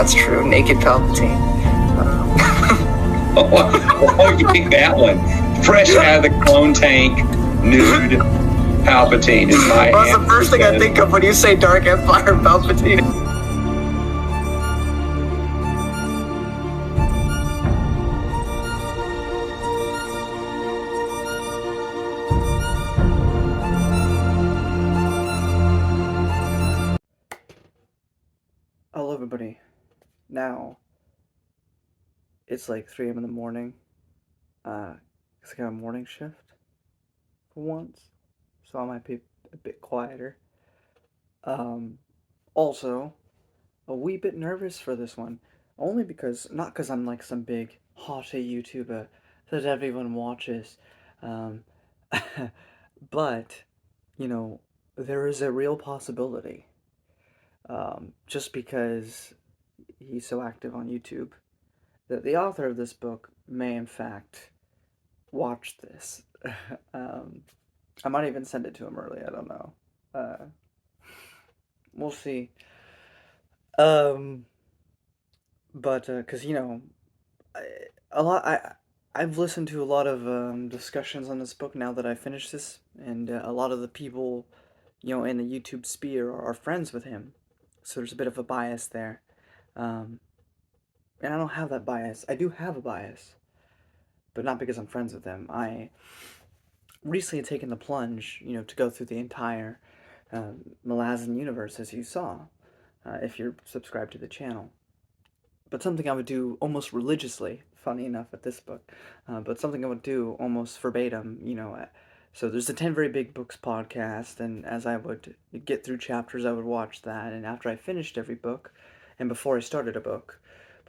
that's true. Naked Palpatine. Oh, you pick that one. Fresh out of the clone tank, nude Palpatine is my Well, that's the first thing I think of when you say Dark Empire Palpatine. Hello everybody. Now, it's like 3 a.m. in the morning. Because I got a morning shift for once. So I might be a bit quieter. Also, a wee bit nervous for this one. Only because, not because I'm like some big haughty YouTuber that everyone watches. Um, but, you know, there is a real possibility. Just because he's so active on YouTube, that the author of this book may in fact watch this. I might even send it to him early. I don't know. We'll see. Um, but because I've listened to a lot of discussions on this book now that I finished this, and a lot of the people, in the YouTube sphere are friends with him, so there's a bit of a bias there. Um, and I don't have that bias. I do have a bias, but not because I'm friends with him. I recently taken the plunge, to go through the entire Malazan universe, as you saw, if you're subscribed to the channel. But something I would do almost religiously, funny enough at this book, but something I would do almost verbatim, so there's the 10 Very Big Books podcast, and as I would get through chapters, I would watch that, and after I finished every book, and before I started the book,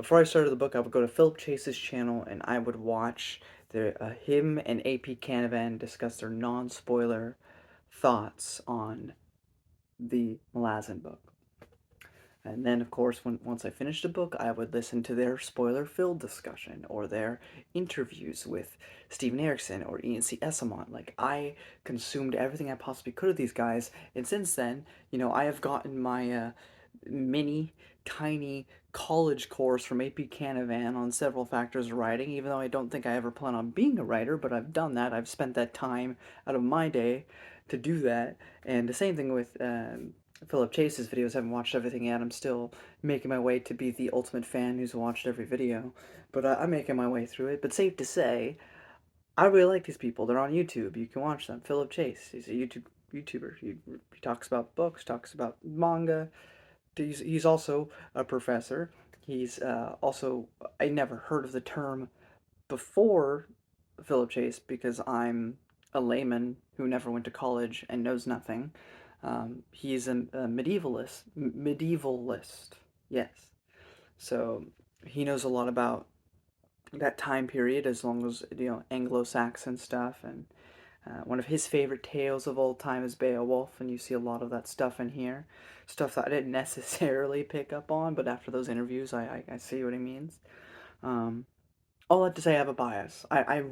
I would go to Philip Chase's channel, and I would watch him and AP Canavan discuss their non-spoiler thoughts on the Malazan book. And then, of course, once I finished a book, I would listen to their spoiler-filled discussion or their interviews with Steven Erikson or Ian C. Esselmont. Like, I consumed everything I possibly could of these guys, and since then, I have gotten my mini, tiny college course from AP Canavan on several factors of writing, even though I don't think I ever plan on being a writer, but I've done that. I've spent that time out of my day to do that. And the same thing with Philip Chase's videos. I haven't watched everything yet. I'm still making my way to be the ultimate fan who's watched every video, but I'm making my way through it. But safe to say, I really like these people. They're on YouTube. You can watch them. Philip Chase, he's a YouTuber. He talks about books, talks about manga. He's also a professor. He's also, I never heard of the term before Philip Chase because I'm a layman who never went to college and knows nothing. He's a medievalist, yes. So he knows a lot about that time period, as long as Anglo-Saxon stuff, and one of his favorite tales of all time is Beowulf, and you see a lot of that stuff in here. Stuff that I didn't necessarily pick up on, but after those interviews, I see what he means. All that to say, I have a bias. I've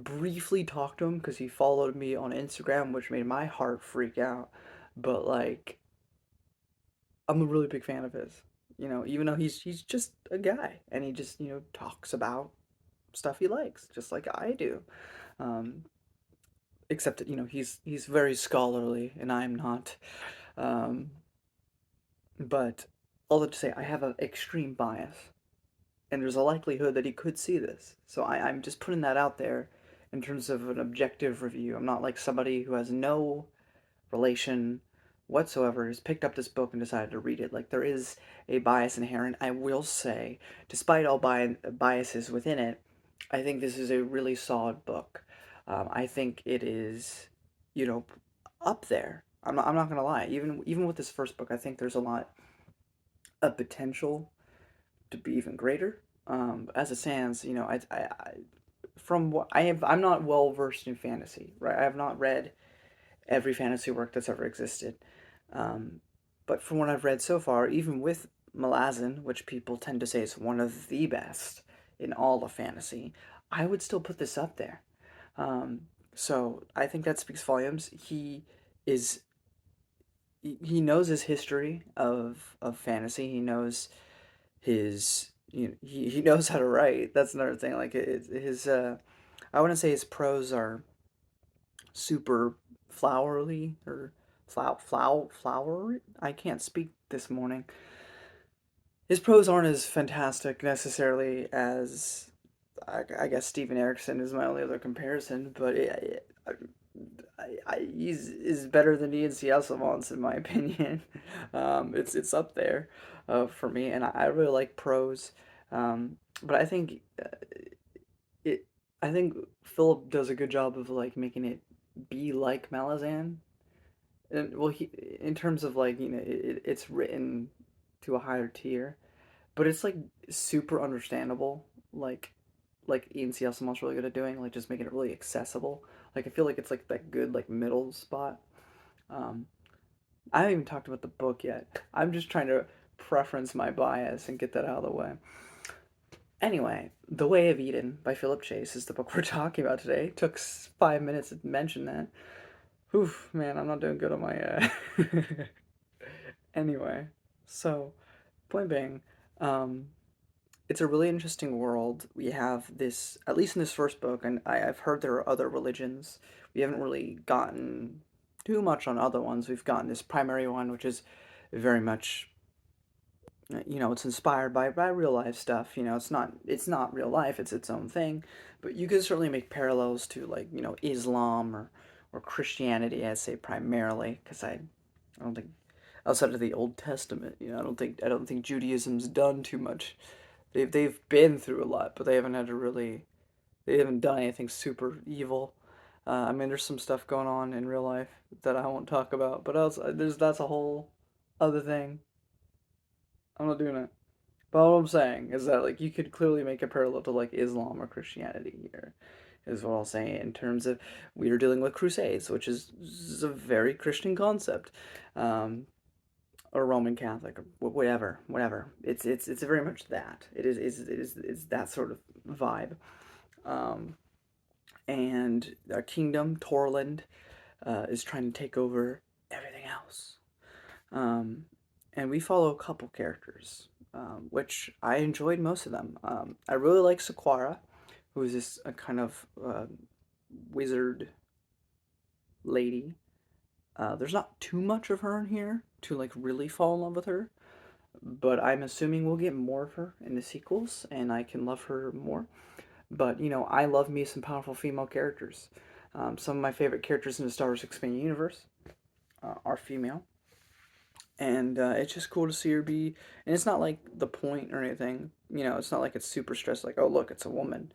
briefly talked to him because he followed me on Instagram, which made my heart freak out. But like, I'm a really big fan of his. Even though he's just a guy, and he just talks about stuff he likes, just like I do. Um, Except that he's very scholarly, and I'm not. Um, but all that to say, I have an extreme bias, and there's a likelihood that he could see this. So I'm just putting that out there in terms of an objective review. I'm not like somebody who has no relation whatsoever has picked up this book and decided to read it. Like, there is a bias inherent. I will say, despite all biases within it, I think this is a really solid book. I think it is, up there. I'm not gonna lie. Even with this first book, I think there's a lot of potential to be even greater. As it stands, from what I'm not well versed in fantasy, right? I have not read every fantasy work that's ever existed. Um, but from what I've read so far, even with Malazan, which people tend to say is one of the best in all of fantasy, I would still put this up there. So I think that speaks volumes. He is he knows his history of fantasy. He knows his he knows how to write. That's another thing. Like his I wouldn't say his prose are super flowery or flowery. I can't speak this morning. His prose aren't as fantastic necessarily as I guess Steven Erickson is my only other comparison, but he's is better than Ian C. Esselmon's in my opinion. It's up there for me, and I really like prose. But it I think Philip does a good job of like making it be like Malazan. And well, he in terms of like it's written to a higher tier, but it's like super understandable. Like Ian C. Asimov's really good at doing, like just making it really accessible. Like I feel like it's like that good like middle spot. Um, I haven't even talked about the book yet. I'm just trying to preference my bias and get that out of the way. Anyway, The Way of Eden by Philip Chase is the book we're talking about today. Took 5 minutes to mention that. Oof, man, I'm not doing good on my. Anyway, so point being, um, it's a really interesting world. We have this, at least in this first book, and I've heard there are other religions. We haven't really gotten too much on other ones. We've gotten this primary one, which is very much, it's inspired by real life stuff. It's not real life. It's its own thing, but you could certainly make parallels to like Islam or Christianity. I'd say primarily because I don't think outside of the Old Testament, I don't think Judaism's done too much. They've been through a lot, but they haven't done anything super evil. I mean, there's some stuff going on in real life that I won't talk about, but else that's a whole other thing. I'm not doing it. But what I'm saying is that like you could clearly make a parallel to like Islam or Christianity here, is what I'll say in terms of we are dealing with crusades, which is a very Christian concept. Um, or Roman Catholic or whatever. It's very much that. It's that sort of vibe. Um, and our kingdom, Torland, is trying to take over everything else. Um, and we follow a couple characters, which I enjoyed most of them. I really like Sequara, who is this kind of wizard lady. There's not too much of her in here to like really fall in love with her, but I'm assuming we'll get more of her in the sequels, and I can love her more. But I love me some powerful female characters. Some of my favorite characters in the Star Wars expanded universe are female, and it's just cool to see her be. And it's not like the point or anything. It's not like it's super stressed. Like, oh look, it's a woman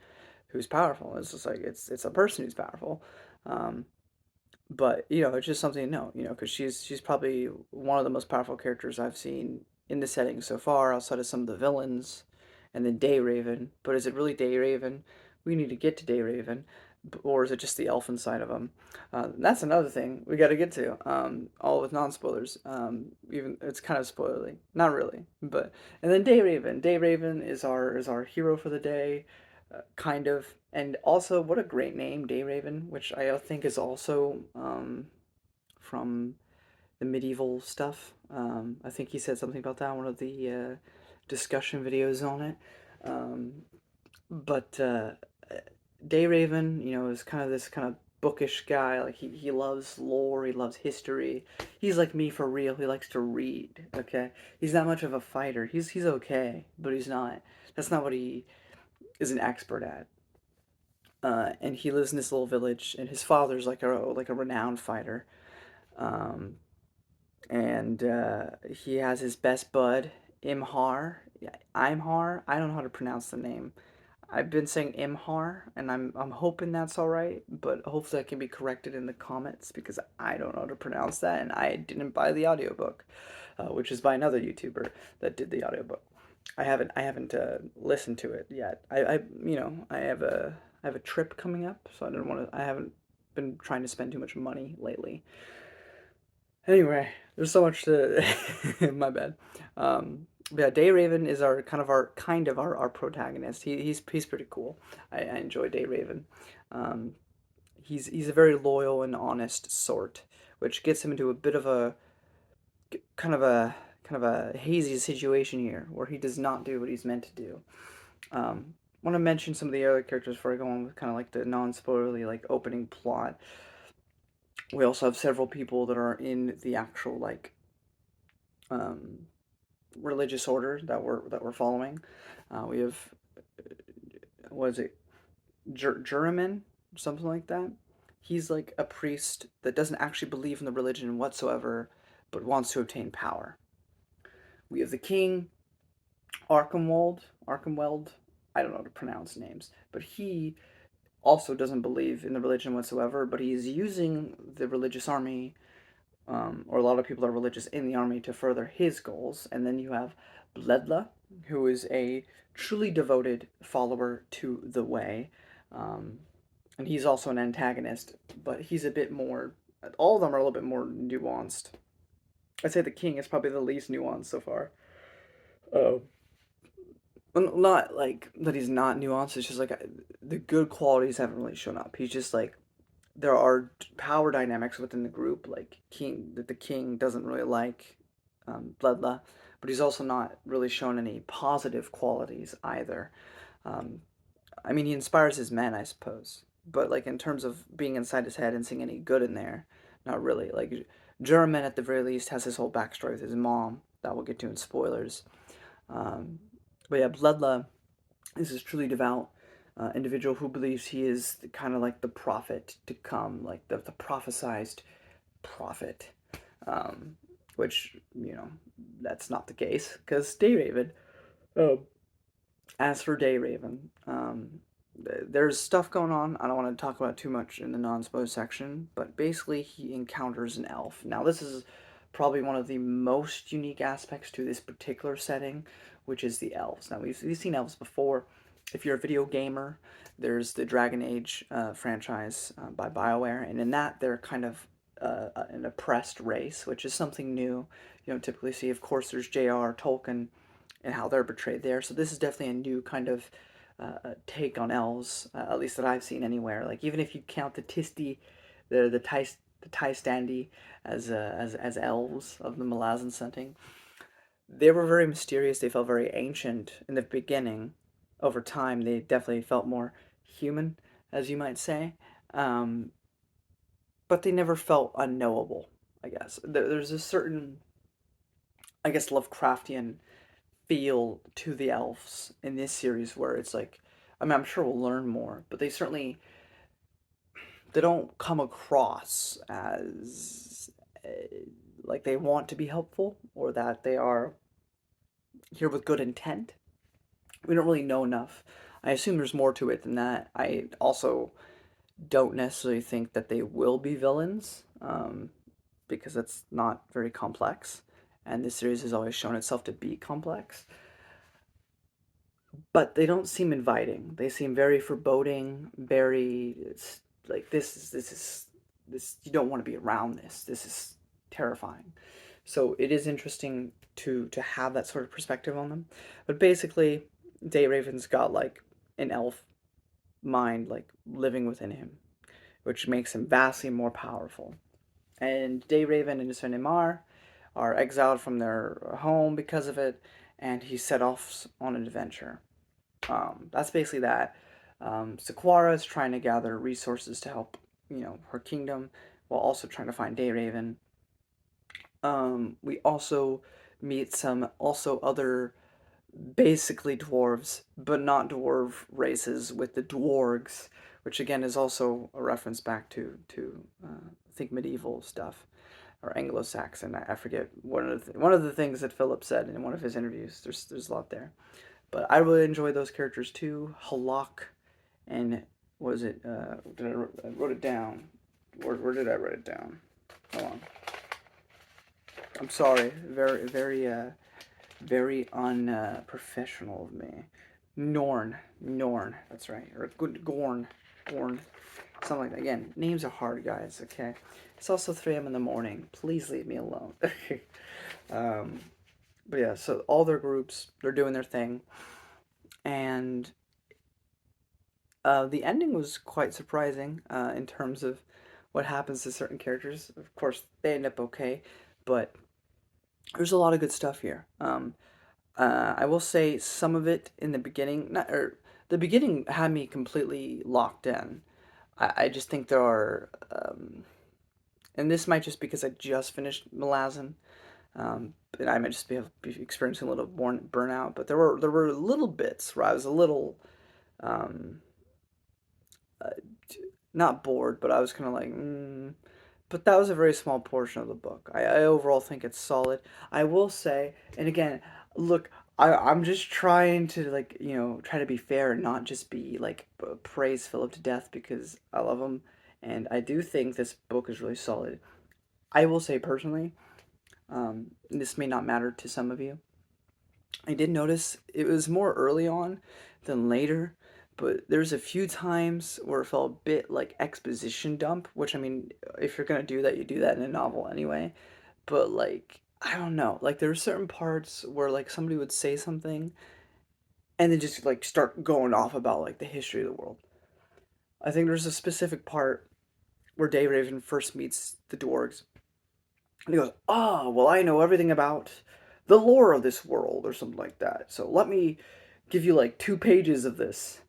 who's powerful. It's just like it's a person who's powerful. Um, but it's just something to know. Because she's probably one of the most powerful characters I've seen in the setting so far, outside of some of the villains, and then Dayraven. But is it really Dayraven? We need to get to Dayraven, or is it just the elfin side of him? That's another thing we got to get to. All with non spoilers. Even it's kind of spoilery, not really, but and then Dayraven. Dayraven is our hero for the day, kind of. And also, what a great name, Dayraven, which I think is also from the medieval stuff. I think he said something about that in one of the discussion videos on it. Um, but Dayraven, is kind of this kind of bookish guy. Like he loves lore, he loves history. He's like me for real. He likes to read. Okay, he's not much of a fighter. He's okay, but he's not. That's not what he is an expert at. And he lives in this little village, and his father's like a renowned fighter. Um, and he has his best bud, Imhar. Yeah, Imhar. I don't know how to pronounce the name. I've been saying Imhar, and I'm hoping that's all right, but hopefully I can be corrected in the comments because I don't know how to pronounce that, and I didn't buy the audiobook, which is by another YouTuber that did the audiobook. I haven't listened to it yet. I have a trip coming up, so I haven't been trying to spend too much money lately. Anyway, there's so much to my bad. But yeah, Dayraven is our protagonist. He's pretty cool. I enjoy Dayraven. Um, he's a very loyal and honest sort, which gets him into a bit of a kind of a hazy situation here where he does not do what he's meant to do. Want to mention some of the other characters before I go on with kind of like the non-spoilerly like opening plot. We also have several people that are in the actual like um, religious order that we're following. We have what is it, Juriman, something like that. He's like a priest that doesn't actually believe in the religion whatsoever, but wants to obtain power. We have the king, Arkhamweld. I don't know how to pronounce names, but he also doesn't believe in the religion whatsoever, but he's using the religious army, or a lot of people are religious in the army to further his goals. And then you have Bledla, who is a truly devoted follower to the way. Um, and he's also an antagonist, but he's a bit more. All of them are a little bit more nuanced. I'd say the king is probably the least nuanced so far. Oh, not like that he's not nuanced. It's just like the good qualities haven't really shown up. He's just like there are power dynamics within the group. Like king, that the king doesn't really like Bledla, but he's also not really shown any positive qualities either. Um, I mean, he inspires his men, I suppose, but like in terms of being inside his head and seeing any good in there, not really. Like German, at the very least, has his whole backstory with his mom that we'll get to in spoilers. Um, but yeah, Bledla is this truly devout individual who believes he is kind of like the prophet to come, like the prophesized prophet. Um, which, that's not the case, because Dayraven, um, as for Dayraven, there's stuff going on. I don't want to talk about too much in the non-spoiler section, but basically he encounters an elf. Now this is probably one of the most unique aspects to this particular setting, which is the elves. Now we've seen elves before. If you're a video gamer, there's the Dragon Age franchise by BioWare, and in that they're kind of an oppressed race, which is something new. You don't typically see. Of course, there's J.R. Tolkien and how they're portrayed there. So this is definitely a new kind of take on elves, at least that I've seen anywhere. Like even if you count the Tisti, the Tai Standi as elves of the Malazan setting, they were very mysterious. They felt very ancient in the beginning. Over time, they definitely felt more human, as you might say. Um, but they never felt unknowable. I guess there's a certain, I guess, Lovecraftian feel to the elves in this series where it's like, I mean, I'm sure we'll learn more, but they don't come across as like they want to be helpful or that they are here with good intent. We don't really know enough. I assume there's more to it than that. I also don't necessarily think that they will be villains, because that's not very complex, and this series has always shown itself to be complex. But they don't seem inviting. They seem very foreboding, very like this you don't want to be around this. This is terrifying. So it is interesting to have that sort of perspective on them. But basically, Dayraven's got like an elf mind like living within him, which makes him vastly more powerful. And Dayraven and his friend Imar are exiled from their home because of it, and he set off on an adventure. That's basically that. Sequara is trying to gather resources to help, her kingdom, while also trying to find Dayraven. We also meet some also other basically dwarves, but not dwarf races with the dwargs, which again is also a reference back to I think medieval stuff or Anglo-Saxon. I forget one of the things that Philip said in one of his interviews. There's a lot there. But I really enjoy those characters too. Halak and was it? I wrote it down. Where did I write it down? Hold on. I'm sorry. Very unprofessional of me. Norn. That's right. Or Gorn, something like that. Again, names are hard, guys. Okay. It's also 3 a.m. in the morning. Please leave me alone. um, but yeah, so all their groups, they're doing their thing. And the ending was quite surprising in terms of what happens to certain characters. Of course, they end up okay, but There's a lot of good stuff here. I will say some of it in the beginning, not or the beginning had me completely locked in. I just think there are, and this might just because I just finished Malazan, and I might just be experiencing a little burnout. But there were little bits where I was a little, um, uh, not bored, but I was kind of like, but that was a very small portion of the book. I overall think it's solid. I will say, and again, look, I'm just trying to like try to be fair and not just be like praise Philip to death because I love him, and I do think this book is really solid. I will say personally, this may not matter to some of you. I did notice it was more early on than later, but there's a few times where it felt a bit like exposition dump, which I mean, if you're gonna do that, you do that in a novel anyway. But like, I don't know, like there were certain parts where like somebody would say something and then just like start going off about like the history of the world. I think there's a specific part where Dave Raven first meets the dwarves and he goes, "Ah, well, I know everything about the lore of this world," or something like that. So let me give you like 2 pages of this.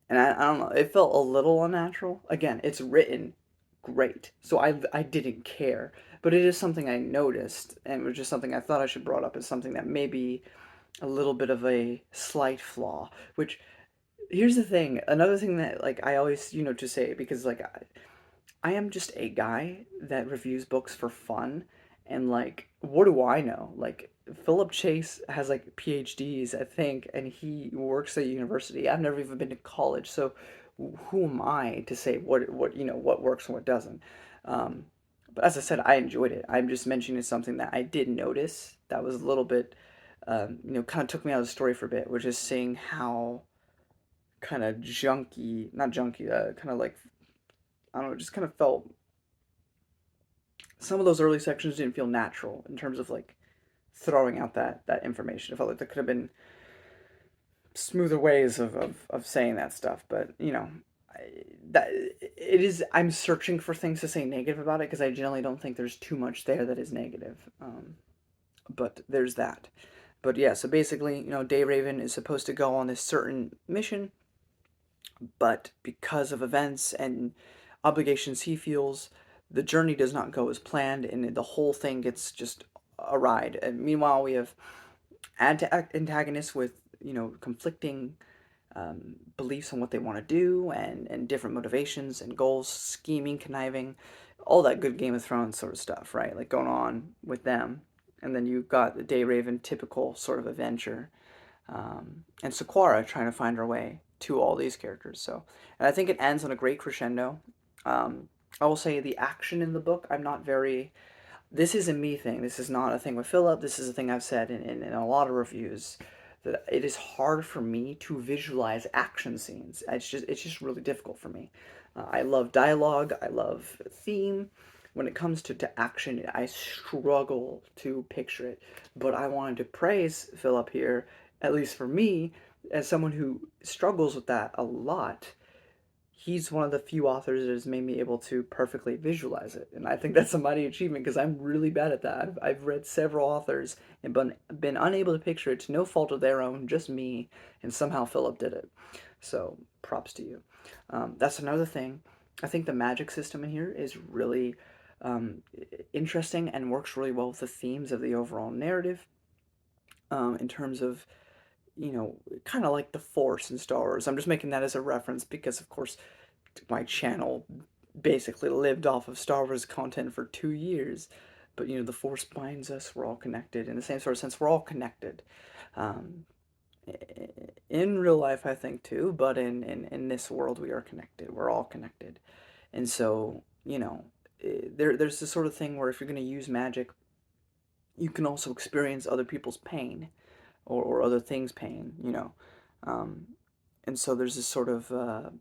And I don't know, it felt a little unnatural. Again, it's written great, so I didn't care. But it is something I noticed, and it was just something I thought I should brought up as something that may be a little bit of a slight flaw. Which here's the thing, another thing that like I always to say because like I am just a guy that reviews books for fun, and like, what do I know? Like, Philip Chase has like PhDs, I think, and he works at university. I've never even been to college, so who am I to say what works and what doesn't? Um, but as I said, I enjoyed it. I'm just mentioning something that I did notice that was a little bit, kind of took me out of the story for a bit, which is seeing how kind of junky, not junky, kind of like I don't know, just kind of felt some of those early sections didn't feel natural in terms of like throwing out that information. I felt like there could have been smoother ways of saying that stuff, but that it is. I'm searching for things to say negative about it because I generally don't think there's too much there that is negative. But there's that. But yeah, so basically, Dayrhaven is supposed to go on this certain mission, but because of events and obligations he feels, the journey does not go as planned, and the whole thing gets just a ride. And meanwhile, we have antagonists with conflicting beliefs on what they want to do and different motivations and goals, scheming, conniving, all that good Game of Thrones sort of stuff, right? Like going on with them. And then you've got the Dayrhaven typical sort of adventure and Sequara trying to find her way to all these characters. So, and I think it ends on a great crescendo. I will say the action in the book, I'm not very. This is a me thing. This is not a thing with Philip. This is a thing I've said in a lot of reviews that it is hard for me to visualize action scenes. It's just really difficult for me. I love dialogue. I love theme. When it comes to action, I struggle to picture it. But I wanted to praise Philip here, at least for me, as someone who struggles with that a lot. He's one of the few authors that has made me able to perfectly visualize it. And I think that's a mighty achievement because I'm really bad at that. I've read several authors and been unable to picture it to no fault of their own, just me, and somehow Philip did it. So props to you. That's another thing. I think the magic system in here is really um, interesting and works really well with the themes of the overall narrative in terms of kind of like the Force in Star Wars. I'm just making that as a reference because, of course, my channel basically lived off of Star Wars content for 2 years. But the Force binds us. We're all connected in the same sort of sense. We're all connected, um, in real life, I think too. But in this world, we are connected. We're all connected, and so there's this sort of thing where if you're going to use magic, you can also experience other people's pain or other things' pain. Um, and so there's this sort of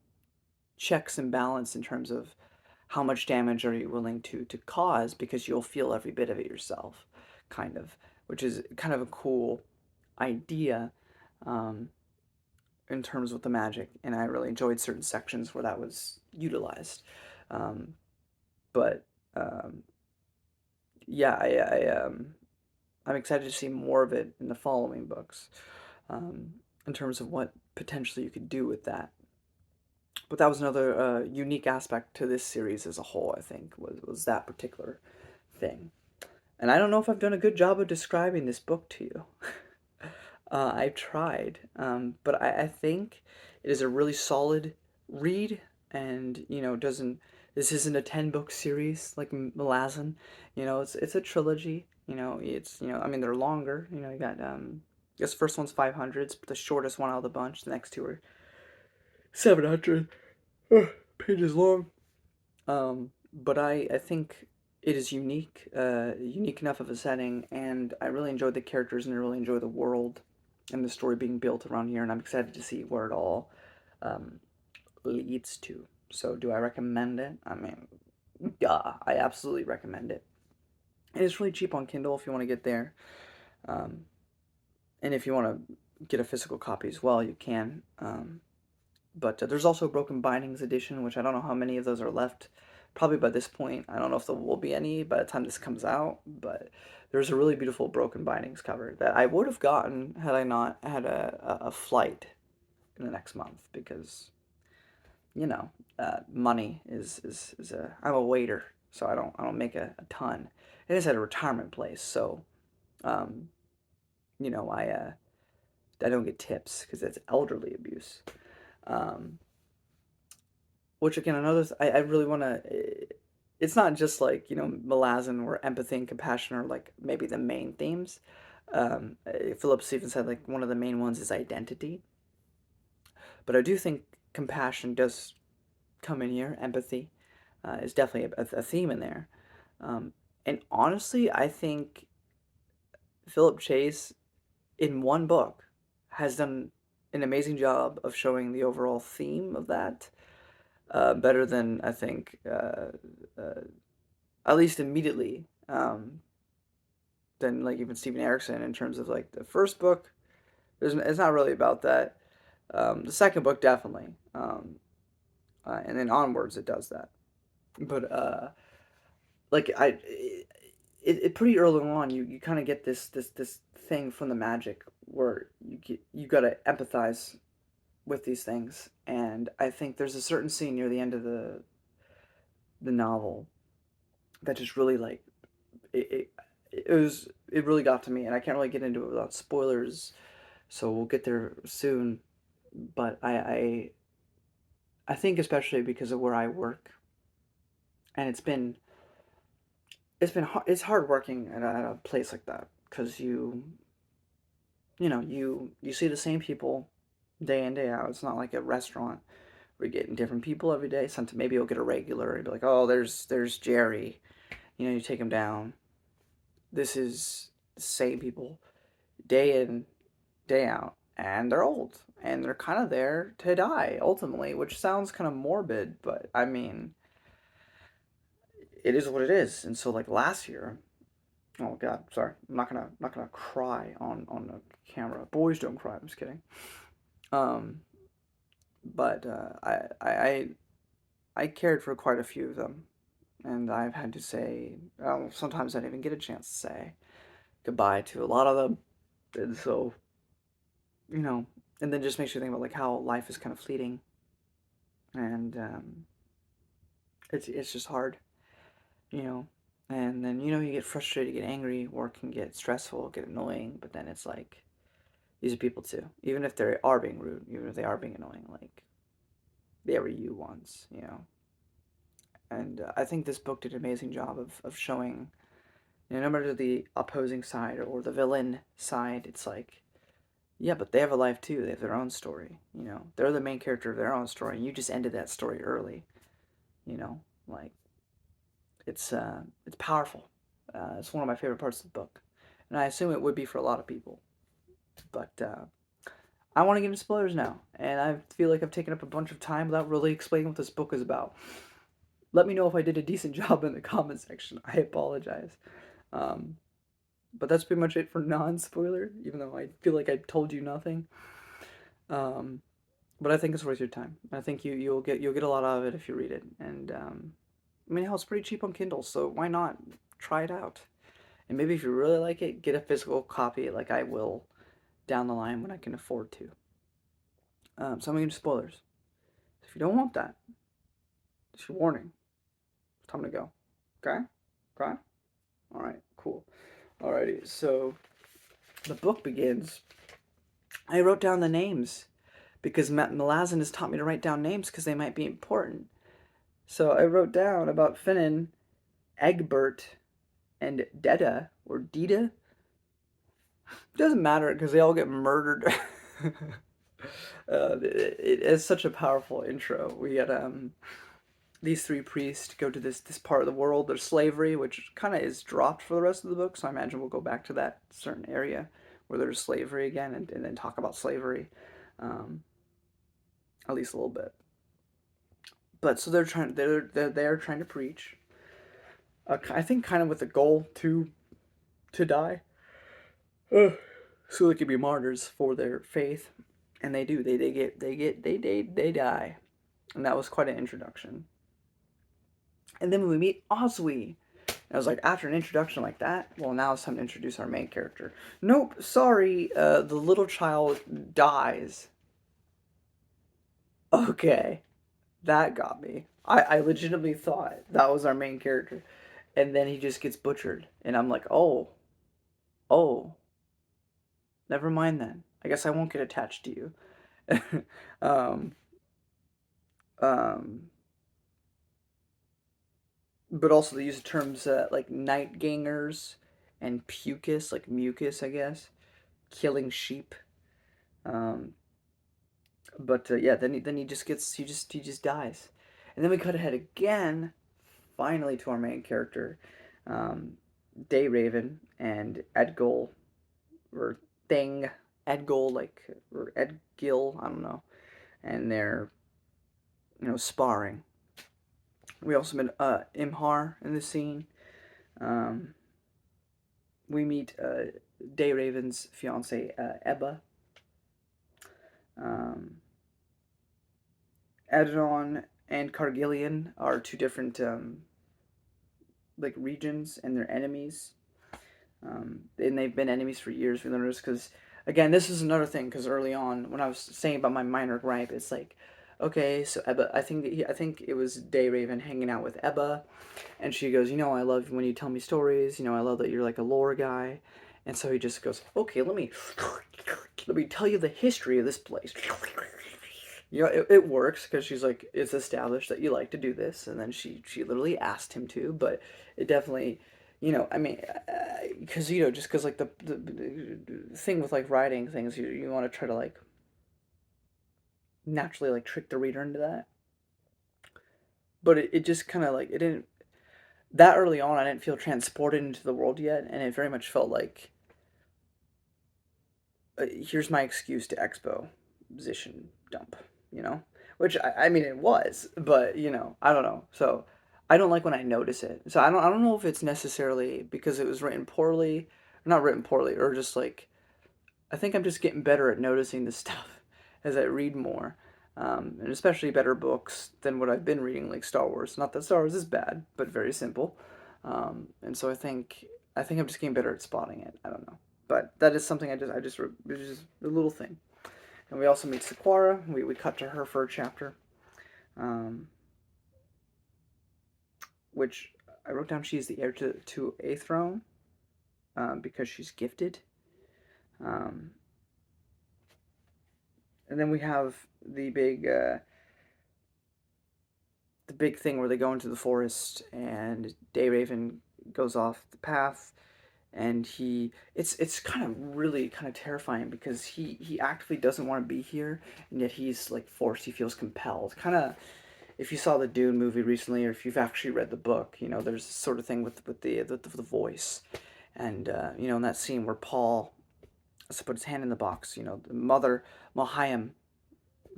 checks and balance in terms of how much damage are you willing to cause because you'll feel every bit of it yourself, kind of, which is kind of a cool idea um, in terms with the magic, and I really enjoyed certain sections where that was utilized. Um, but yeah, I I'm excited to see more of it in the following books, in terms of what potentially you could do with that. But that was another unique aspect to this series as a whole, I think, was that particular thing. And I don't know if I've done a good job of describing this book to you. I've tried, but I think it is a really solid read, and doesn't this isn't a 10 book series like Malazan. It's a trilogy. I mean they're longer. You got this first one's 500s, but the shortest one out of the bunch. The next two are 700 pages long. But I think it is unique enough of a setting, and I really enjoyed the characters, and I really enjoy the world and the story being built around here, and I'm excited to see where it all um, leads to. So, do I recommend it? I mean, yeah, I absolutely recommend it. And it's really cheap on Kindle if you want to get there, um, and if you want to get a physical copy as well, you can. But there's also a Broken Bindings edition, which I don't know how many of those are left. Probably by this point, I don't know if there will be any by the time this comes out, but there's a really beautiful Broken Bindings cover that I would have gotten had I not had a flight in the next month because, you know, money is a, I'm a waiter, so I don't make a ton. It is at a retirement place, so, um, you know, I don't get tips because it's elderly abuse. Um, Which again, I really want to. It's not just like Malazan, where empathy and compassion are like maybe the main themes. Philip Stevens said like one of the main ones is identity, but I do think compassion does come in here. Empathy is definitely a theme in there, and honestly, I think Philip Chase in one book has done an amazing job of showing the overall theme of that, better than I think, uh, at least immediately, than like even Steven Erikson in terms of like the first book. It's not really about that. The second book definitely, and then onwards it does that. But like it pretty early on you kind of get this thing from the magic where you gotta empathize with these things, and I think there's a certain scene near the end of the novel that just really like it, it really got to me, and I can't really get into it without spoilers, so we'll get there soon. But I think especially because of where I work, and it's hard working at a place like that because you see the same people day in day out. It's not like a restaurant. We're getting different people every day. Sometimes maybe you'll get a regular and be like, oh, there's Jerry. You take him down. This is the same people day in, day out, and they're old, and they're kind of there to die ultimately, which sounds kind of morbid, but I mean, it is what it is. And so, like last year, oh God, sorry, I'm not gonna cry on the camera. Boys don't cry. I'm just kidding. Um, but I cared for quite a few of them, and I've had to say, sometimes I didn't even get a chance to say goodbye to a lot of them, and so you know, and then just makes you think about like how life is kind of fleeting, and it's just hard, you know, and then you get frustrated, get angry, work can get stressful, get annoying, but then it's like these are people too, even if they are being rude, even if they are being annoying, like they were you once, and I think this book did an amazing job of showing, no matter the opposing side or the villain side, it's like, yeah, but they have a life too. They have their own story. They're the main character of their own story. And you just ended that story early. Like it's powerful. It's one of my favorite parts of the book, and I assume it would be for a lot of people. But I want to get into spoilers now, and I feel like I've taken up a bunch of time without really explaining what this book is about. Let me know if I did a decent job in the comment section. I apologize. Um, but that's pretty much it for non-spoiler, even though I feel like I told you nothing. Um, but I think it's worth your time. I think you'll get a lot out of it if you read it. And I mean, hell, it's pretty cheap on Kindle, so why not try it out? And maybe if you really like it, get a physical copy like I will down the line when I can afford to. So I'm going to spoilers. If you don't want that, it's your warning. It's time to go. Okay? Okay? Alright, cool. Alrighty, so the book begins. I wrote down the names because Malazan has taught me to write down names because they might be important. So I wrote down about Finnan, Egbert, and Deda, or Dida. Doesn't matter because they all get murdered. It is such a powerful intro. We had these three priests go to this part of the world. There's slavery, which kind of is dropped for the rest of the book. So I imagine we'll go back to that certain area where there's slavery again, and then talk about slavery, um, at least a little bit. But so they're trying to preach. I think kind of with the goal to die, so they could be martyrs for their faith, and they do. They die, and that was quite an introduction. And then when we meet Oswi, I was like, after an introduction like that, well, now it's time to introduce our main character. Nope, sorry, the little child dies. Okay, that got me. I legitimately thought that was our main character. And then he just gets butchered. And I'm like, oh, never mind then. I guess I won't get attached to you. um, um, but also they use terms like night gangers and pucus, like mucus, I guess, killing sheep. Um, but yeah, then he just gets he just dies, and then we cut ahead again, finally to our main character, um, Day Raven and Edgol, or Thing Edgol, like, or Edgil, I don't know, and they're sparring. We also met Imhar in the scene. Um, we meet Day Raven's fiance Ebba. Um, Adron and Cargillion are two different like regions, and they're enemies. And they've been enemies for years. We noticed because, again, this is another thing. Because early on, when I was saying about my minor gripe, it's like, okay, so Ebba, I think it was Day Raven hanging out with Ebba, and she goes, I love when you tell me stories. I love that you're like a lore guy. And so he just goes, okay, let me tell you the history of this place. It works because she's like, it's established that you like to do this, and then she literally asked him to, but it definitely, I mean, because just because like the thing with like writing things, you want to try to like naturally like trick the reader into that, but it just kind of like it didn't that early on. I didn't feel transported into the world yet, and it very much felt like here's my excuse to exposition dump, which I mean it was, but I don't know. So I don't like when I notice it. So I don't know if it's necessarily because it was written poorly, not written poorly, or just like I think I'm just getting better at noticing this stuff as I read more, and especially better books than what I've been reading, like Star Wars. Not that Star Wars is bad, but very simple. And so I think I'm just getting better at spotting it. I don't know, but that is something it's just a little thing. And we also meet Sequara. We cut to her for a chapter, um, which I wrote down she's the heir to a throne, because she's gifted. Um, and then we have the big thing where they go into the forest and Day Raven goes off the path, and it's kind of really kind of terrifying because he actively doesn't want to be here, and yet he's like forced. He feels compelled, kind of. If you saw the Dune movie recently, or if you've actually read the book, there's this sort of thing with the voice, and in that scene where Paul has to put his hand in the box, the mother Mahayam,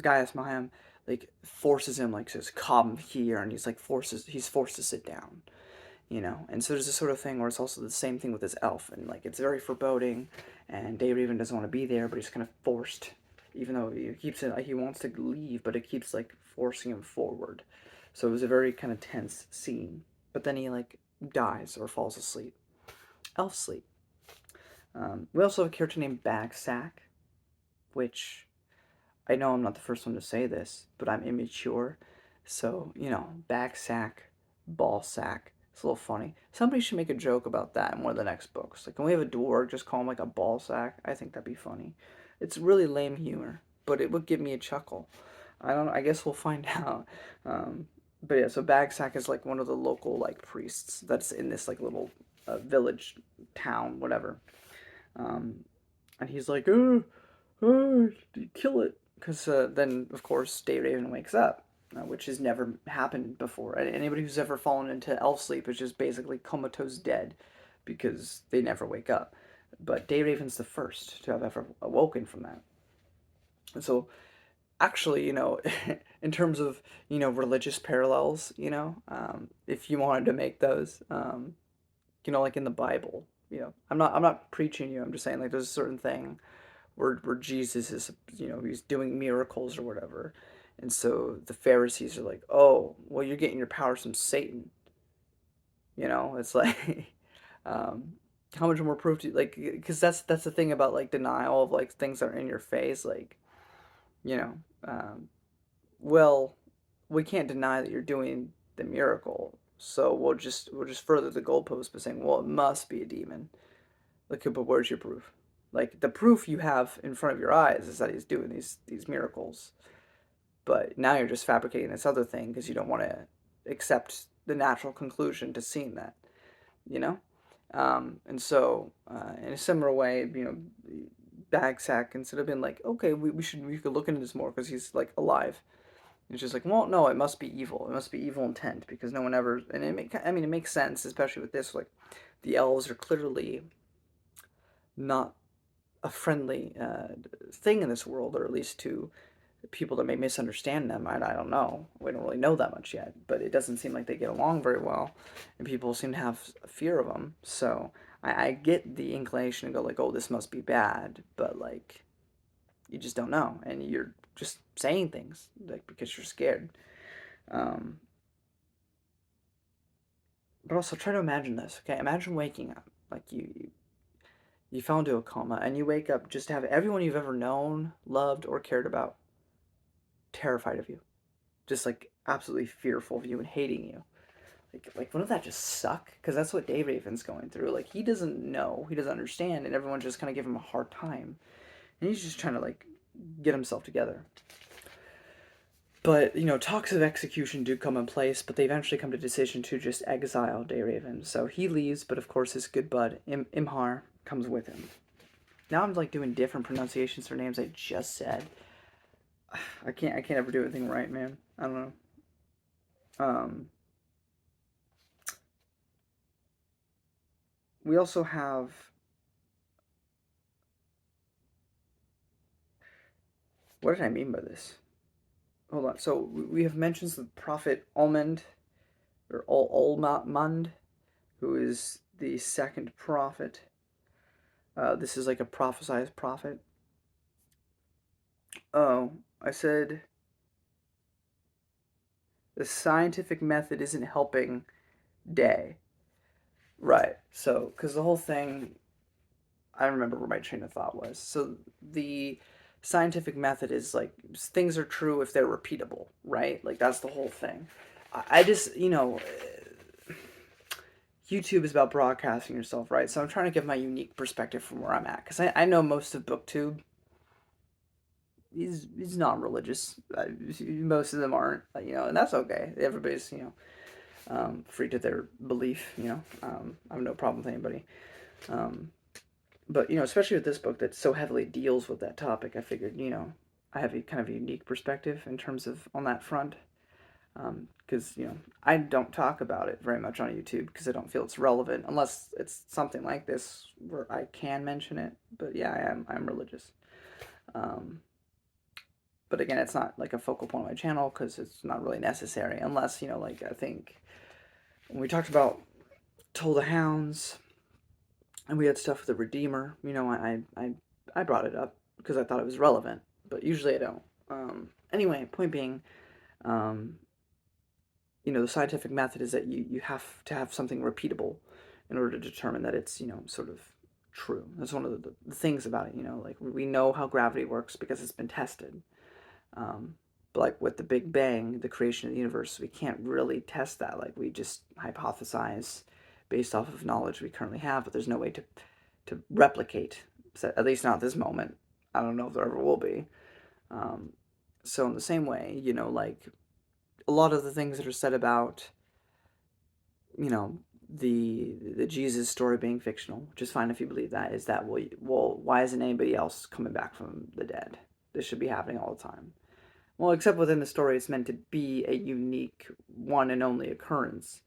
Gaius Mahayam, like forces him, like says come here, and he's forced to sit down, and so there's this sort of thing where it's also the same thing with this elf, and like it's very foreboding, and Dave even doesn't want to be there, but he's kind of forced, even though he wants to leave, but it keeps like forcing him forward. So it was a very kind of tense scene, but then he like dies or falls asleep. elf sleep. We also have a character named Bagsack, which I know I'm not the first one to say this, but I'm immature. So, Bagsack, ball sack. It's a little funny. Somebody should make a joke about that in one of the next books. Like, can we have a dwarf just call him like a ball sack? I think that'd be funny. It's really lame humor, but it would give me a chuckle. I don't know. I guess we'll find out. But yeah, so Bagsack is like one of the local like priests that's in this like little village, town, whatever. Um, and he's like, kill it. Because then, of course, David wakes up, which has never happened before. And anybody who's ever fallen into elf sleep is just basically comatose dead because they never wake up. But Dave's the first to have ever awoken from that. And so, actually, in terms of, religious parallels, if you wanted to make those, like in the Bible, I'm not preaching you. I'm just saying, like, there's a certain thing where Jesus is, he's doing miracles or whatever. And so the Pharisees are like, oh, well, you're getting your powers from Satan. It's like, um, how much more proof do you, like, because that's the thing about, like, denial of, like, things that are in your face. Like, you know, um, well, we can't deny that you're doing the miracle. So we'll just further the goalpost by saying, well, it must be a demon. Like, but where's your proof? Like, the proof you have in front of your eyes is that he's doing these miracles. But now you're just fabricating this other thing because you don't want to accept the natural conclusion to seeing that, you know? And so, in a similar way, Bagsack, instead of being like, okay, we could look into this more because he's like alive. It's just like, well, no, it must be evil. It must be evil intent because no one ever. And it makes sense, especially with this. Like, the elves are clearly not a friendly thing in this world, or at least to people that may misunderstand them. I don't know. We don't really know that much yet, but it doesn't seem like they get along very well, and people seem to have a fear of them. So I get the inclination to go like, oh, this must be bad, but like, you just don't know, and you're just saying things like because you're scared. Um, but also try to imagine this. Okay, imagine waking up like you fell into a coma, and you wake up just to have everyone you've ever known, loved, or cared about terrified of you, just like absolutely fearful of you and hating you. Like wouldn't that just suck? Because that's what Dave Raven's going through. Like, he doesn't know, he doesn't understand, and everyone's just kind of giving him a hard time, and he's just trying to like get himself together. But talks of execution do come in place, but they eventually come to a decision to just exile Raven. So he leaves, but of course his good bud Imhar comes with him. Now I'm like doing different pronunciations for names I just said. I can't ever do anything right, man. I don't know. Um, we also have what did I mean by this? Hold on. So we have mentions of the prophet Almond or Olmund, who is the second prophet. This is like a prophesized prophet. Oh, I said the scientific method isn't helping Day. Right. So, because the whole thing, I don't remember where my train of thought was. So, the scientific method is like things are true if they're repeatable, right? Like, that's the whole thing. I just, YouTube is about broadcasting yourself, right? So, I'm trying to give my unique perspective from where I'm at. Because I know most of BookTube is not religious. Most of them aren't, and that's okay. Everybody's, free to their belief, I have no problem with anybody. But, especially with this book that so heavily deals with that topic, I figured, I have a kind of a unique perspective in terms of on that front. Because, I don't talk about it very much on YouTube because I don't feel it's relevant unless it's something like this where I can mention it. But yeah, I'm religious. But again, it's not like a focal point of my channel because it's not really necessary unless, like I think when we talked about Toll the Hounds and we had stuff with the Redeemer, I brought it up because I thought it was relevant, but usually I don't. Anyway, point being, the scientific method is that you have to have something repeatable. in order to determine that it's, sort of true. That's one of the things about it, like we know how gravity works because it's been tested. Um, but like with the Big Bang, the creation of the universe, we can't really test that. Like we just hypothesize based off of knowledge we currently have, but there's no way to replicate, at least not at this moment. I don't know if there ever will be. Um, so in the same way, like a lot of the things that are said about, you know, the Jesus story being fictional, which is fine if you believe that, is that, well, why isn't anybody else coming back from the dead? This should be happening all the time. Well, except within the story, it's meant to be a unique one and only occurrence.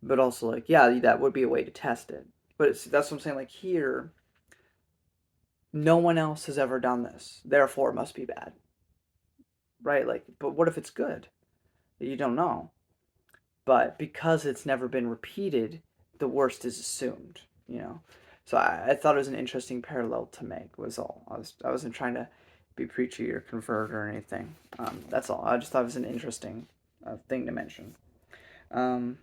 But also, like, yeah, that would be a way to test it. But that's what I'm saying. Like, here, no one else has ever done this. Therefore, it must be bad. Right? Like, but what if it's good? You don't know. But because it's never been repeated, the worst is assumed. So I thought it was an interesting parallel to make, was all. I wasn't trying to be preachy or convert or anything. That's all. I just thought it was an interesting thing to mention. Um,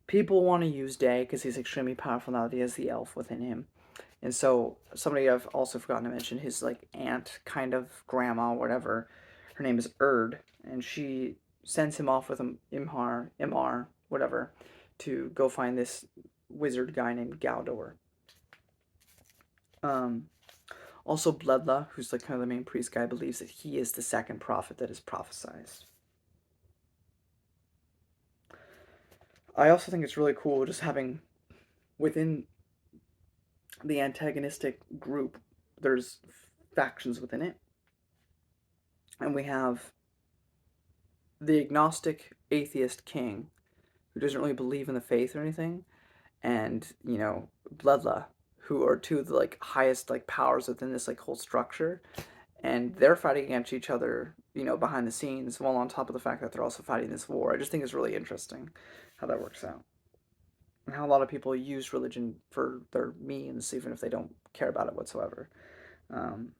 People want to use Day because he's extremely powerful now that he has the elf within him. And so somebody I've also forgotten to mention, his like aunt, kind of grandma, whatever. Her name is Erd, and she sends him off with Imhar, whatever, to go find this wizard guy named Galdor. Um, Also, Bledla, who's like kind of the main priest guy, believes that he is the second prophet that is prophesied. I also think it's really cool just having within the antagonistic group, there's factions within it. And we have the agnostic atheist king who doesn't really believe in the faith or anything, and, Bledla, who are two of the like highest like powers within this like whole structure, and they're fighting against each other, behind the scenes, while on top of the fact that they're also fighting this war. I just think it's really interesting how that works out. And how a lot of people use religion for their means, even if they don't care about it whatsoever. Um,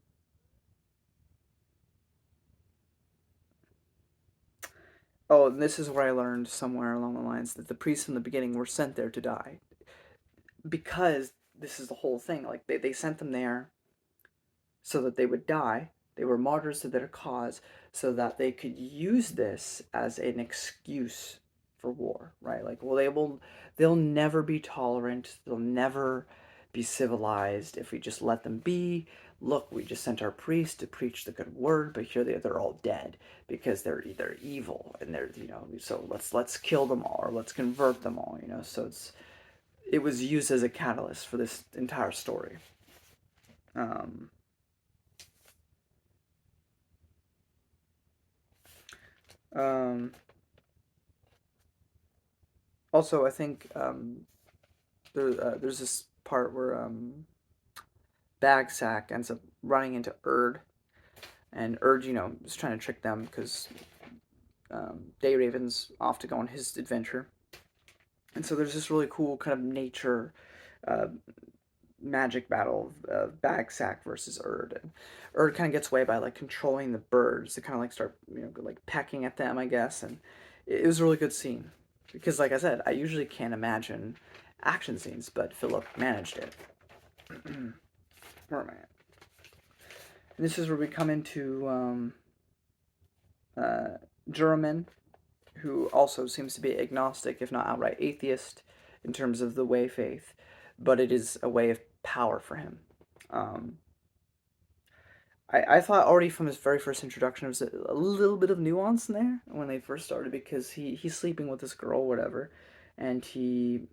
oh, and this is where I learned somewhere along the lines that the priests from the beginning were sent there to die. Because this is the whole thing. Like, they sent them there so that they would die. They were martyrs to their cause so that they could use this as an excuse for war, right? Like, well, they'll never be tolerant. They'll never be civilized if we just let them be. Look, we just sent our priests to preach the good word, but here they're all dead because they're evil, and so let's kill them all, or let's convert them all. So it was used as a catalyst for this entire story. Um, um, Also, I think there's this part where Bagsack ends up running into Erd, and Erd, is trying to trick them because Day Raven's off to go on his adventure. And so there's this really cool kind of nature uh, magic battle of Bagsack versus Erd. And Erd kind of gets away by like controlling the birds to kind of like start, like pecking at them, I guess. And it was a really good scene because, like I said, I usually can't imagine action scenes, but Philip managed it. Where am I at? And this is where we come into Juraman, who also seems to be agnostic, if not outright atheist, in terms of the way faith, but it is a way of power for him. Um, I thought already from his very first introduction, there was a little bit of nuance in there when they first started, because he's sleeping with this girl, whatever, and he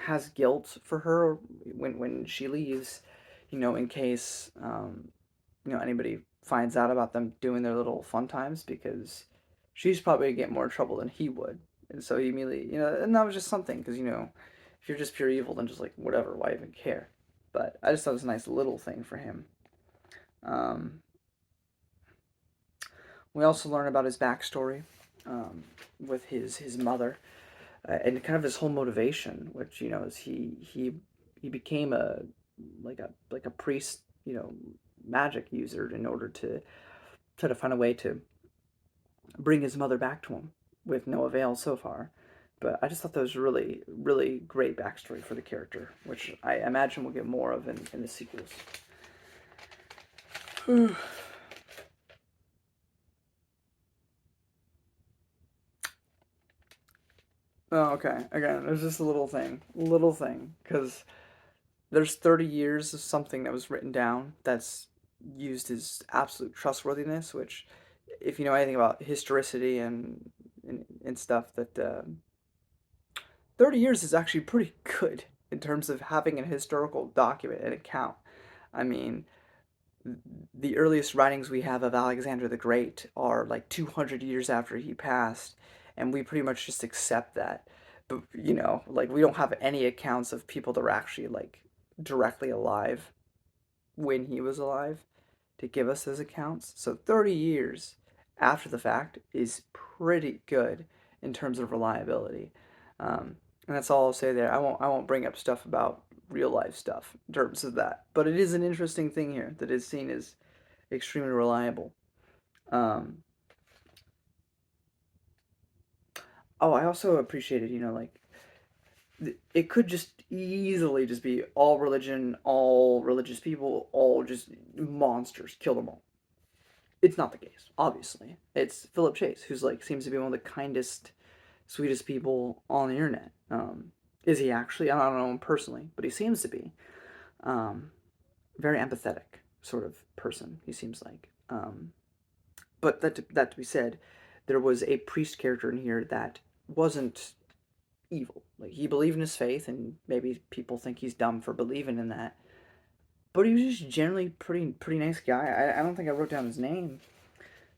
has guilt for her when she leaves, in case anybody finds out about them doing their little fun times, because she's probably gonna get more trouble than he would. And so he immediately, and that was just something, because if you're just pure evil, then just like whatever, why even care? But I just thought it was a nice little thing for him. Um, we also learn about his backstory with his mother, and kind of his whole motivation, which is he became a priest, magic user in order to try to find a way to bring his mother back to him, with no avail so far. But I just thought that was really, really great backstory for the character, which I imagine we'll get more of in the sequels. Oh, okay. Again, there's just a little thing, because there's 30 years of something that was written down that's used as absolute trustworthiness, which, if you know anything about historicity and stuff, that 30 years is actually pretty good in terms of having a historical document, an account. I mean, the earliest writings we have of Alexander the Great are like 200 years after he passed, and we pretty much just accept that. But, like, we don't have any accounts of people that are actually, like, directly alive when he was alive to give us those accounts. So 30 years after the fact is pretty good in terms of reliability. And that's all I'll say there. I won't bring up stuff about real life stuff in terms of that. But it is an interesting thing here that is seen as extremely reliable. Um, oh, I also appreciated, like, it could just easily just be all religion, all religious people, all just monsters, kill them all. It's not the case, obviously. It's Philip Chase, who's like seems to be one of the kindest, sweetest people on the internet. Is he actually? I don't know him personally, but he seems to be. Um, Very empathetic sort of person. He seems like. But that to be said, there was a priest character in here that wasn't evil. Like, he believed in his faith, and maybe people think he's dumb for believing in that. But he was just generally pretty nice guy. I don't think I wrote down his name,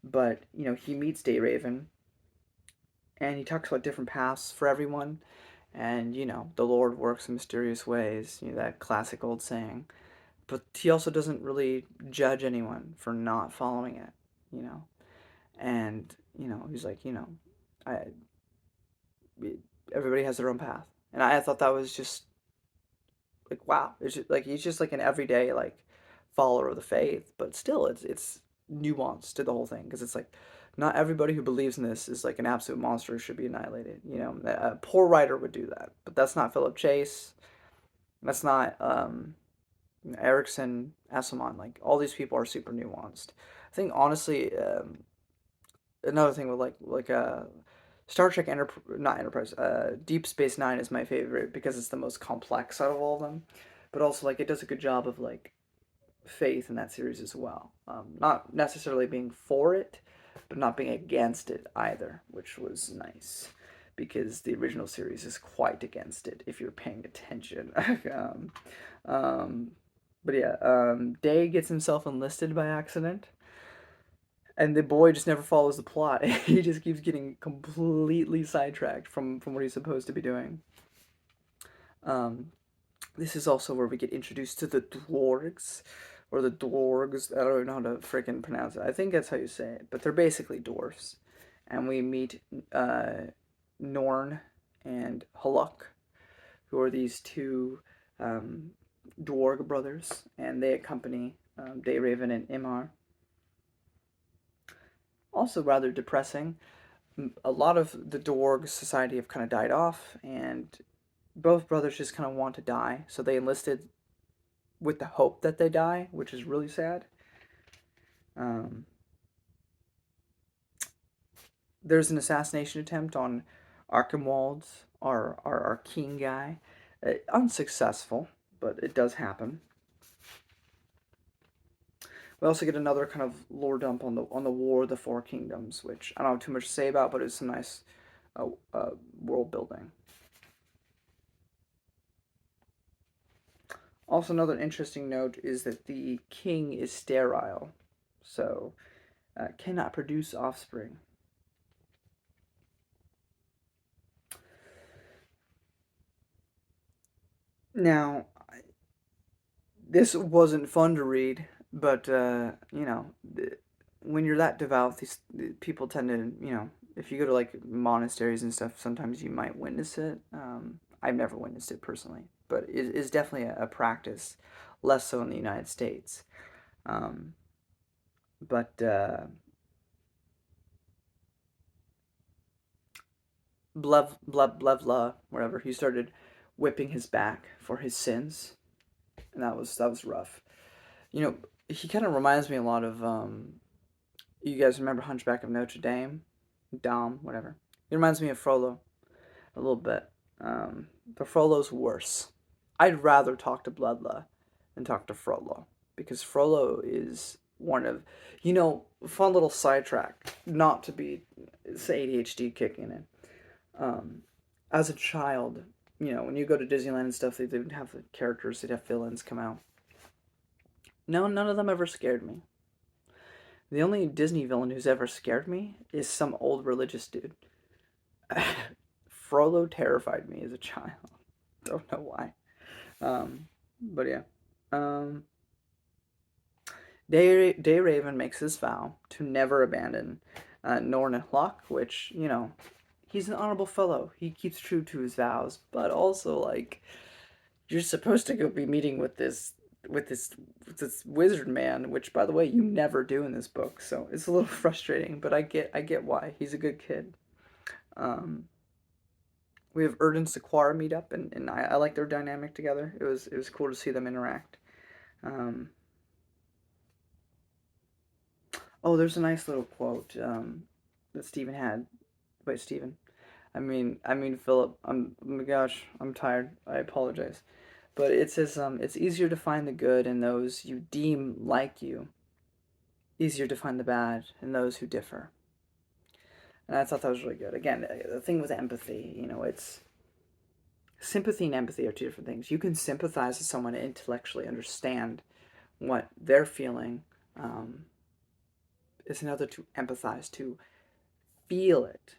but he meets Raven, and he talks about different paths for everyone, and the Lord works in mysterious ways. That classic old saying. But he also doesn't really judge anyone for not following it. You know, and he's like, I everybody has their own path, and I thought that was just like, wow. It's just, like, he's just like an everyday, like, follower of the faith, but still it's nuanced to the whole thing, because it's like not everybody who believes in this is like an absolute monster who should be annihilated. A poor writer would do that, but that's not Philip Chase. That's not Erickson, Asselman. Like, all these people are super nuanced. I think honestly, another thing with Star Trek not Enterprise, Deep Space Nine is my favorite because it's the most complex out of all of them, but also, like, it does a good job of, like, faith in that series as well. Not necessarily being for it, but not being against it either, which was nice, because the original series is quite against it if you're paying attention. um, um, but yeah, Day gets himself enlisted by accident, and the boy just never follows the plot. He just keeps getting completely sidetracked from what he's supposed to be doing. Um, this is also where we get introduced to the dwarves, or the dwarves. I don't even know how to freaking pronounce it. I think that's how you say it, but they're basically dwarfs. And we meet Norn and Haluk, who are these two um, dwarg brothers, and they accompany Raven and Imar. Also rather depressing. A lot of the Dorg society have kind of died off, and both brothers just kind of want to die, so they enlisted with the hope that they die, which is really sad. Um, there's an assassination attempt on Arkenwald, our king guy. Unsuccessful, but it does happen. We also get another kind of lore dump on the War of the Four Kingdoms, which I don't have too much to say about, but it's some nice world building. Also, another interesting note is that the king is sterile, so cannot produce offspring. Now, this wasn't fun to read, but when you're that devout, these people tend to, if you go to, like, monasteries and stuff, sometimes you might witness it. I've never witnessed it personally, but it is definitely a practice, less so in the United States. Um, but Blevla, wherever, he started whipping his back for his sins, and that was rough. You know, he kind of reminds me a lot of you guys remember Hunchback of Notre Dame, Dom, whatever. He reminds me of Frollo a little bit. But Frollo's worse. I'd rather talk to Bloodla than talk to Frollo because Frollo is one of, fun little sidetrack, not to be, it's ADHD kicking in. As a child, when you go to Disneyland and stuff, they would have the characters, they'd have villains come out. No, none of them ever scared me. The only Disney villain who's ever scared me is some old religious dude. Frollo terrified me as a child. Don't know why. But yeah. Dayraven makes his vow to never abandon Nornlock, which, he's an honorable fellow. He keeps true to his vows, but also, like, you're supposed to go be meeting with this wizard man, which, by the way, you never do in this book, so it's a little frustrating, but I get why. He's a good kid. We have Erd and Sequara meet up, and I like their dynamic together. It was cool to see them interact. Oh, there's a nice little quote that Stephen had. Wait, Stephen. I mean Philip. Oh my gosh, I'm tired. I apologize. But it says, it's easier to find the good in those you deem like you. Easier to find the bad in those who differ. And I thought that was really good. Again, the thing with empathy, it's sympathy and empathy are two different things. You can sympathize with someone and intellectually understand what they're feeling. It's another to empathize, to feel it.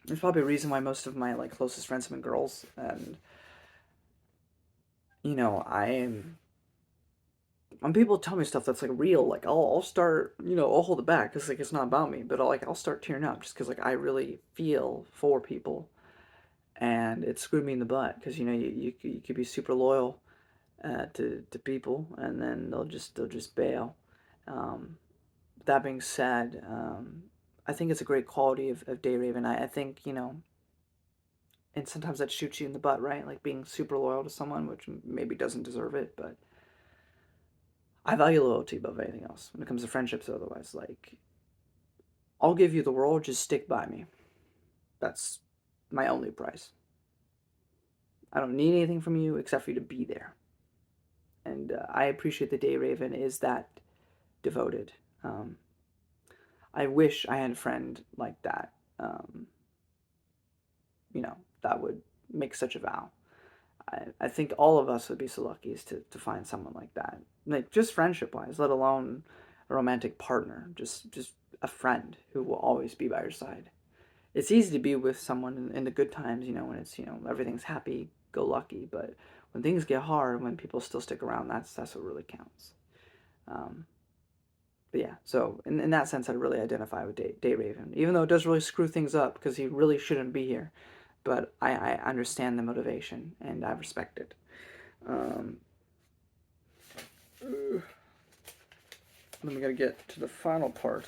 There's probably a reason why most of my closest friends have been girls, and when people tell me stuff that's real, I'll start, I'll hold it back because it's not about me, but I'll start tearing up just because I really feel for people, and it screwed me in the butt because you could be super loyal to people, and then they'll just bail. That being said, I think it's a great quality of Dayraven. I think, and sometimes that shoots you in the butt, right? Like being super loyal to someone, which maybe doesn't deserve it, but I value loyalty above anything else when it comes to friendships or otherwise. I'll give you the world, just stick by me. That's my only price. I don't need anything from you except for you to be there. And I appreciate that Dayraven is that devoted. I wish I had a friend like that. That would make such a vow. I think all of us would be so lucky as to find someone like that. Just friendship wise, let alone a romantic partner. Just a friend who will always be by your side. It's easy to be with someone in the good times, when it's, everything's happy, go lucky. But when things get hard, when people still stick around, that's what really counts. But yeah, so in that sense, I really identify with Dayraven, even though it does really screw things up because he really shouldn't be here. But I understand the motivation and I respect it. Then we gotta get to the final part.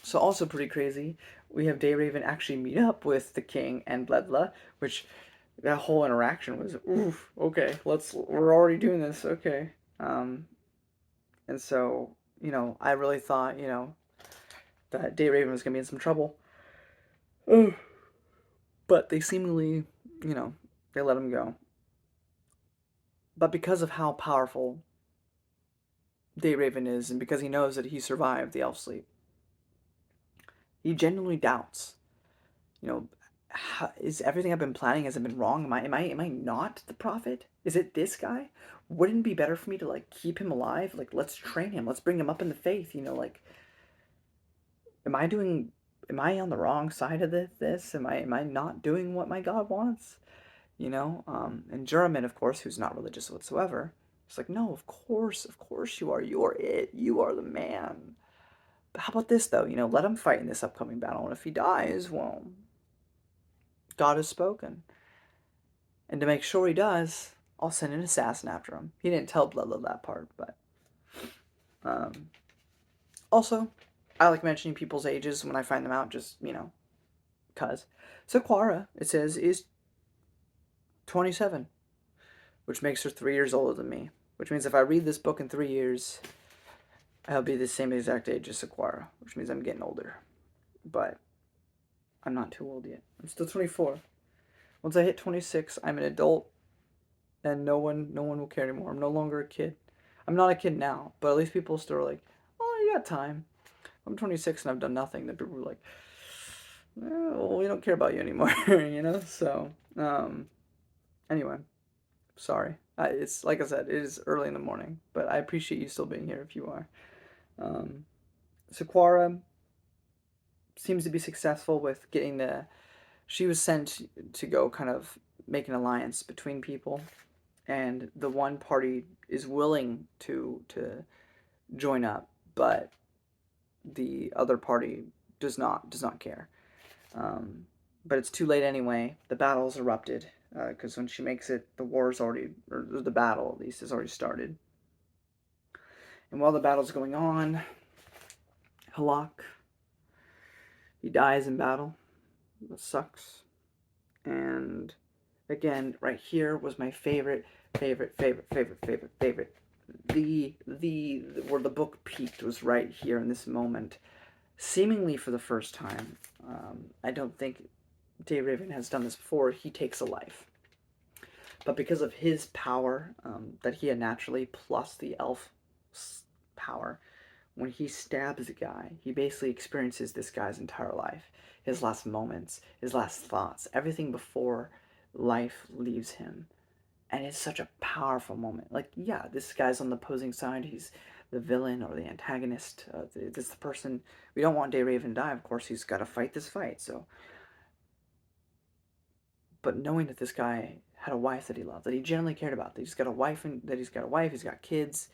So also pretty crazy, we have Dayraven actually meet up with the king and Bledla, which that whole interaction was, oof, okay, we're already doing this, okay. And so, I really thought, that Dayraven was gonna be in some trouble. But they seemingly, they let him go. But because of how powerful Dayraven is, and because he knows that he survived the elf sleep, he genuinely doubts. Is everything I've been planning, has it been wrong? Am I not the prophet? Is it this guy? Wouldn't it be better for me to keep him alive? Let's train him. Let's bring him up in the faith. Am I on the wrong side of this? Am I not doing what my God wants? And Juramin, of course, who's not religious whatsoever, he's like, no, of course you are. You are it. You are the man. But how about this, though? Let him fight in this upcoming battle, and if he dies, well, God has spoken. And to make sure he does, I'll send an assassin after him. He didn't tell Bloodlet that part, but... Also, I like mentioning people's ages when I find them out, just, cuz. So Quara, it says, is 27, which makes her 3 years older than me. Which means if I read this book in 3 years, I'll be the same exact age as Sequara, which means I'm getting older. But I'm not too old yet. I'm still 24. Once I hit 26, I'm an adult, and no one will care anymore. I'm no longer a kid. I'm not a kid now, but at least people still are like, "Oh, you got time." I'm 26 and I've done nothing. Then people are like, "Well, we don't care about you anymore," So, anyway, sorry. It's like I said, it is early in the morning, but I appreciate you still being here if you are. Um, Sequara seems to be successful with getting the. She was sent to go kind of make an alliance between people, and the one party is willing to join up, but the other party does not care. Um, but it's too late anyway. The battle's erupted because when she makes it, the war's already, or the battle at least, has already started. And while the battle's going on, Halak, he dies in battle. That sucks. And again, right here was my favorite. The where the book peaked was right here in this moment, seemingly for the first time. I don't think Dave Raven has done this before. He takes a life, but because of his power that he had naturally, plus the elf power, when he stabs a guy, he basically experiences this guy's entire life, his last moments, his last thoughts, everything before life leaves him. And it's such a powerful moment. Like, yeah, this guy's on the opposing side. He's the villain or the antagonist. This is the person we don't want Day Raven to die. Of course, he's got to fight this fight. So, but knowing that this guy had a wife that he loved, that he genuinely cared about, that he's got a wife, and that he's got a wife, he's got kids,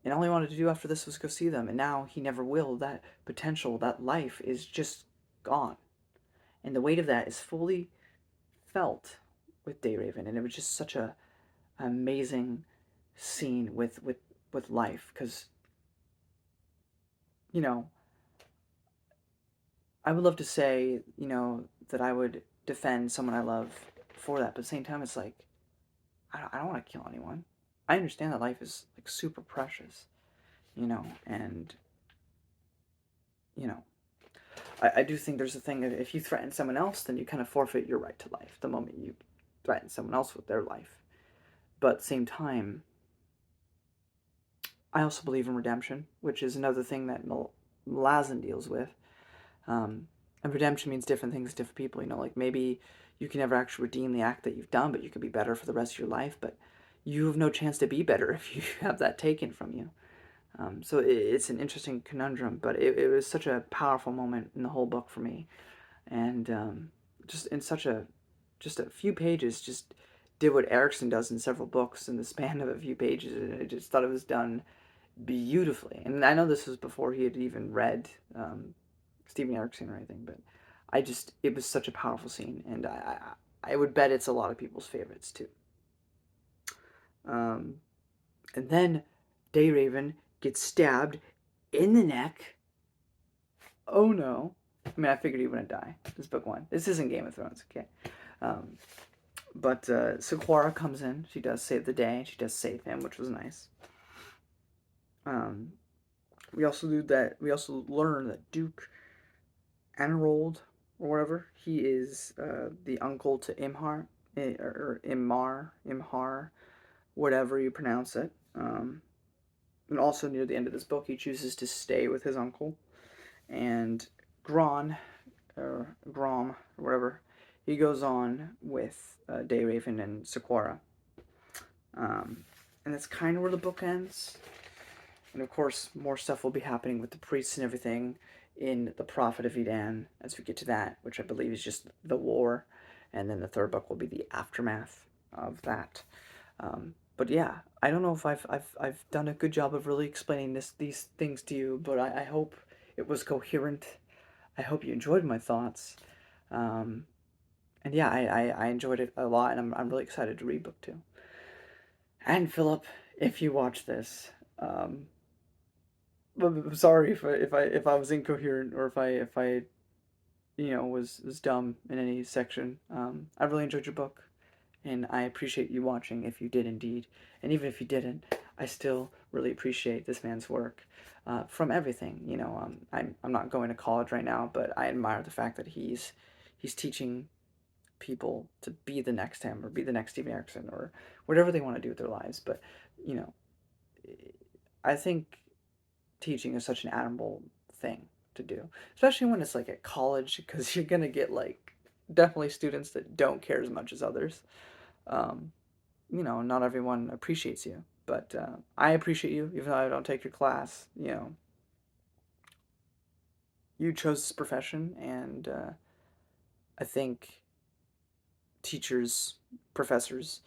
and all he wanted to do after this was go see them, and now he never will. That potential, that life is just gone, and the weight of that is fully felt with Day Raven, and it was just such a amazing scene with life, because you know I would love to say that I would defend someone I love for that, but at the same time it's like I don't want to kill anyone. I understand that life is like super precious, and you know I do think there's a thing that if you threaten someone else, then you kind of forfeit your right to life the moment you threaten someone else with their life. But at the same time, I also believe in redemption, which is another thing that Malazan deals with. And redemption means different things to different people. Like maybe you can never actually redeem the act that you've done, but you can be better for the rest of your life. But you have no chance to be better if you have that taken from you. So it's an interesting conundrum, but it was such a powerful moment in the whole book for me, and just in just a few pages, just did what Erickson does in several books in the span of a few pages. And I just thought it was done beautifully. And I know this was before he had even read Steven Erickson or anything, but it was such a powerful scene, and I would bet it's a lot of people's favorites too. And then Day Raven gets stabbed in the neck. Oh no. I mean, I figured he wouldn't die. This book one. This isn't Game of Thrones, okay? But Sequara comes in. She does save the day. She does save him, which was nice. We also learn that Duke Anerold, or whatever, he is the uncle to Imhar, or Imhar, whatever you pronounce it. And also near the end of this book, he chooses to stay with his uncle. And Grom, or whatever, he goes on with Day Raven and Sequara. And that's kind of where the book ends. And of course, more stuff will be happening with the priests and everything in The Prophet of Edan as we get to that, which I believe is just the war. And then the third book will be the aftermath of that. But yeah, I don't know if I've done a good job of really explaining these things to you, but I hope it was coherent. I hope you enjoyed my thoughts. And yeah, I enjoyed it a lot, and I'm really excited to read book 2. And Philip, if you watch this, I'm sorry if I was incoherent, or if I was dumb in any section. I really enjoyed your book, and I appreciate you watching if you did indeed. And even if you didn't, I still really appreciate this man's work, from everything. I'm not going to college right now, but I admire the fact that he's teaching people to be the next him, or be the next Steve Erickson, or whatever they want to do with their lives. But you know, I think teaching is such an admirable thing to do, especially when it's like at college, because you're gonna get like definitely students that don't care as much as others. Um, not everyone appreciates you, but I appreciate you, even though I don't take your class. You chose this profession, and I think teachers, professors,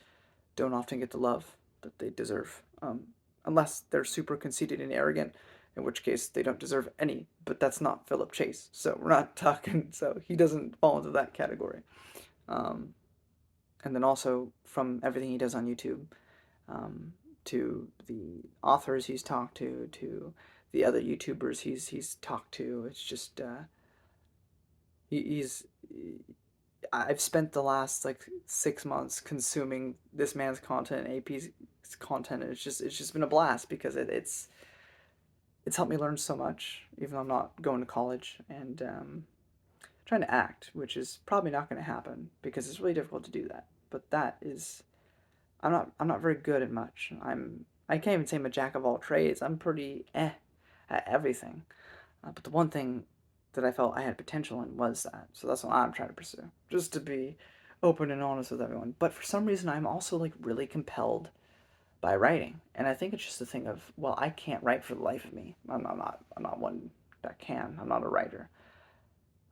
don't often get the love that they deserve, unless they're super conceited and arrogant, in which case they don't deserve any. But that's not Philip Chase, so we're not talking. So he doesn't fall into that category. Um, and then also from everything he does on YouTube, um, to the authors he's talked to the other YouTubers he's talked to, it's just he's I've spent the last like 6 months consuming this man's content, AP's content, and it's just been a blast, because it's helped me learn so much, even though I'm not going to college, and trying to act, which is probably not going to happen because it's really difficult to do that. But that is, I'm not very good at much. I can't even say I'm a jack of all trades. I'm pretty at everything. But the one thing that I felt I had potential in was that. So that's what I'm trying to pursue, just to be open and honest with everyone. But for some reason, I'm also like really compelled by writing, and I think it's just a thing of, well, I can't write for the life of me. I'm not one that can. I'm not a writer.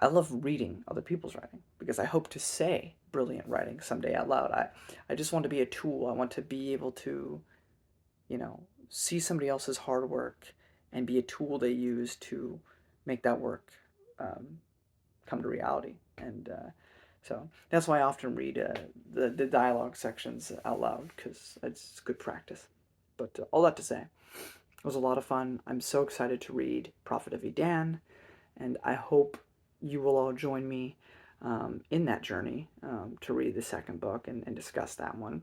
I love reading other people's writing because I hope to say brilliant writing someday out loud. I just want to be a tool. I want to be able to, see somebody else's hard work and be a tool they use to make that work um, come to reality. And so that's why I often read the dialogue sections out loud, because it's good practice. But all that to say, it was a lot of fun. I'm so excited to read Prophet of Edan, and I hope you will all join me in that journey, to read the second book and discuss that one.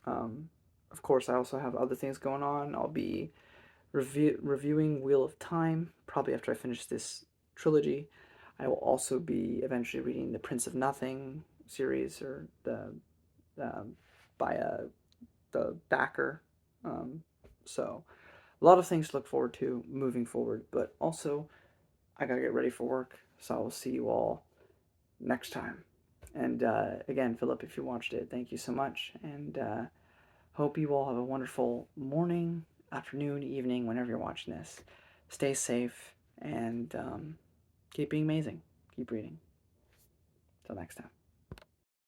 Um, of course, I also have other things going on. I'll be reviewing Wheel of Time probably after I finish this trilogy. I will also be eventually reading the Prince of Nothing series, or um, by the backer. So a lot of things to look forward to moving forward, but also I gotta get ready for work. So I will see you all next time. And again, Philip, if you watched it, thank you so much. And hope you all have a wonderful morning, afternoon, evening, whenever you're watching this. Stay safe, and keep being amazing. Keep reading. Till next time.